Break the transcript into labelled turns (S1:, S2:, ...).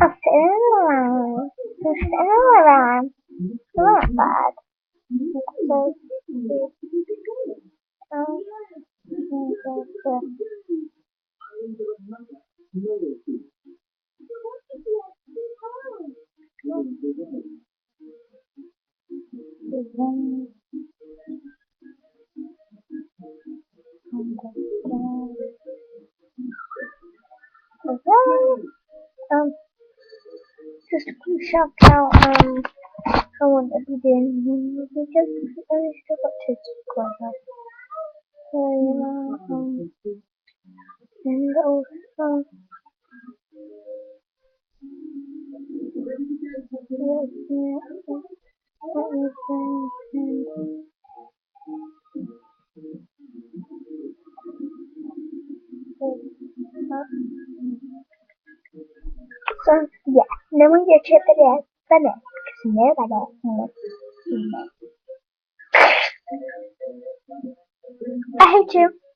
S1: I'm sitting around. I'm sitting around. It's not bad. So, um, um, just a quick shout out, I want to be doing because I still got two subscribers. So, and also, so yeah, no one get your video for this because nobody wants to know. I hate you.